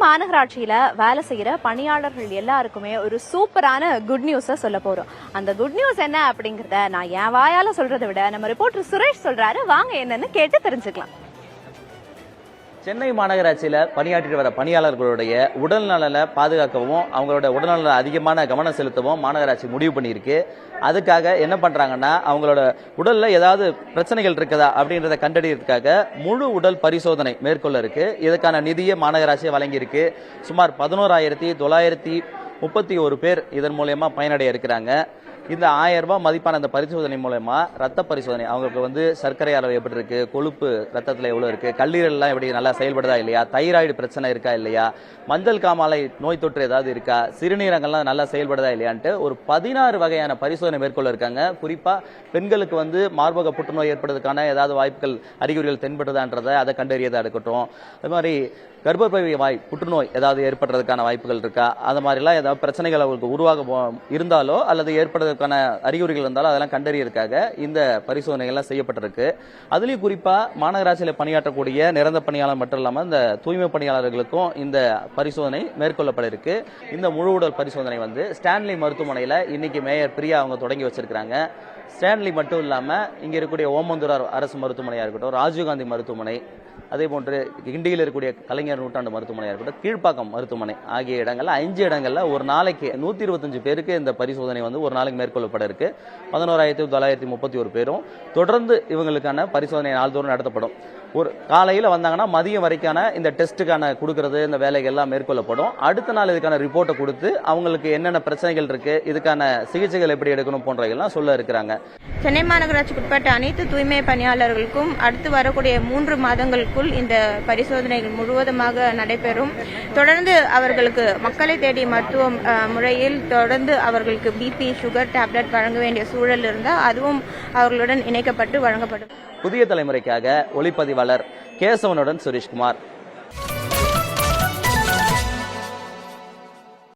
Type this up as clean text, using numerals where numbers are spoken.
மாநகராட்சியில வேலை செய்யற பணியாளர்கள் எல்லாருக்குமே ஒரு சூப்பரான குட் நியூஸ சொல்ல போறோம். அந்த குட் நியூஸ் என்ன அப்படிங்கறத நான் என் வாயால சொல்றதை விட நம்ம ரிப்போர்ட்டர் சுரேஷ் சொல்றாரு. வாங்க என்னன்னு கேட்டு தெரிஞ்சுக்கலாம். சென்னை மாநகராட்சியில் பணியாற்றிட்டு வர பணியாளர்களுடைய உடல் நலனை பாதுகாக்கவும் அவங்களோட உடல்நல அதிகமான கவனம் செலுத்தவும் மாநகராட்சி முடிவு பண்ணியிருக்கு. அதுக்காக என்ன பண்றாங்கன்னா, அவங்களோட உடல்ல ஏதாவது பிரச்சனைகள் இருக்குதா அப்படின்றத கண்டறியறதுக்காக முழு உடல் பரிசோதனை மேற்கொள்ள இருக்கு. இதுக்கான நிதியை மாநகராட்சி வழங்கியிருக்கு. சுமார் 11,931 பேர் இதன் மூலமா பயனடைய இருக்கிறாங்க. இந்த 1000 ரூபாய் மதிப்பான அந்த பரிசோதனை மூலமா ரத்த பரிசோதனை, அவங்களுக்கு சர்க்கரை அளவு எப்படி இருக்கு, கொழுப்பு ரத்தத்தில் எவ்வளவு இருக்கு, கல்லீரல்லாம் எப்படி நல்லா செயல்படுதா இல்லையா, தைராய்டு பிரச்சனை இருக்கா இல்லையா, மஞ்சள் காமாலை நோய் தொற்று ஏதாவது இருக்கா, சிறுநீரகம்லாம் நல்லா செயல்படுதா இல்லையான்ட்டு ஒரு 16 வகையான பரிசோதனை மேற்கொள்ள இருக்காங்க. குறிப்பா பெண்களுக்கு மார்பக புற்றுநோய் ஏற்படுறதுக்கான ஏதாவது வாய்ப்புகள் அறிகுறிகள் தென்படுதான்றதை அதை கண்டறியதா இருக்கட்டும். அது மாதிரி கர்ப்பப்பை வாய் புற்றுநோய் ஏதாவது ஏற்படுறதுக்கான வாய்ப்புகள் இருக்கா, அது மாதிரிலாம் ஏதாவது பிரச்சனைகள் அவங்களுக்கு உருவாக இருந்தாலோ அல்லது ஏற்படுறதுக்கான அறிகுறிகள் இருந்தாலும் அதெல்லாம் கண்டறியறதுக்காக இந்த பரிசோதனைகள்லாம் செய்யப்பட்டிருக்கு. அதுலேயும் குறிப்பா மாநகராட்சியில் பணியாற்றக்கூடிய நிரந்தர பணியாளர் மட்டும் இல்லாமல் இந்த தூய்மை பணியாளர்களுக்கும் இந்த பரிசோதனை மேற்கொள்ளப்பட இருக்கு. இந்த முழு உடல் பரிசோதனை ஸ்டான்லி மருத்துவமனையில் இன்னைக்கு மேயர் பிரியா அவங்க தொடங்கி வச்சிருக்காங்க. ஸ்டான்லி மட்டும் இல்லாமல் இங்கே இருக்கக்கூடிய ஓமந்தூரார் அரசு மருத்துவமனையாக இருக்கட்டும், ராஜீவ்காந்தி மருத்துவமனை, அதே போன்று கிண்டியில் இருக்கக்கூடிய கலைஞர் நூற்றாண்டு மருத்துவமனையாக இருக்கட்டும், கீழ்ப்பாக்கம் மருத்துவமனை ஆகிய இடங்கள்ல 5 இடங்கள்ல ஒரு நாளைக்கு 125 பேருக்கு இந்த பரிசோதனை ஒரு நாளைக்கு மேற்கொள்ளப்பட இருக்கு. 11,931 பேரும் தொடர்ந்து இவங்களுக்கான பரிசோதனை நாள்தோறும் நடத்தப்படும். ஒரு காலையில் வந்தாங்கன்னா மதியம் வரைக்கான இந்த டெஸ்ட்டுக்கான கொடுக்கறது இந்த வேலைகள் எல்லாம் மேற்கொள்ளப்படும். அடுத்த நாள் இதுக்கான ரிப்போர்ட்டை கொடுத்து அவங்களுக்கு என்னென்ன பிரச்சனைகள் இருக்கு, இதுக்கான சிகிச்சைகள் எப்படி எடுக்கணும் போன்றவைகள்லாம் சொல்ல இருக்கிறாங்க. சென்னை மாநகராட்சிக்கு உட்பட்ட அனைத்து தூய்மை பணியாளர்களுக்கும் அடுத்து வரக்கூடிய 3 மாதங்களுக்குள் இந்த பரிசோதனைகள் முழுவதுமாக நடைபெறும். தொடர்ந்து அவர்களுக்கு மக்களை தேடி மருத்துவ முறையில் தொடர்ந்து அவர்களுக்கு பிபி சுகர் டேப்லெட் வழங்க வேண்டிய சூழல் இருந்தால் அதுவும் அவர்களுடன் இணைக்கப்பட்டு வழங்கப்படும். புதிய தலைமுறைக்காக ஒளிப்பதிவாளர் கேசவனுடன் சுரேஷ்குமார்.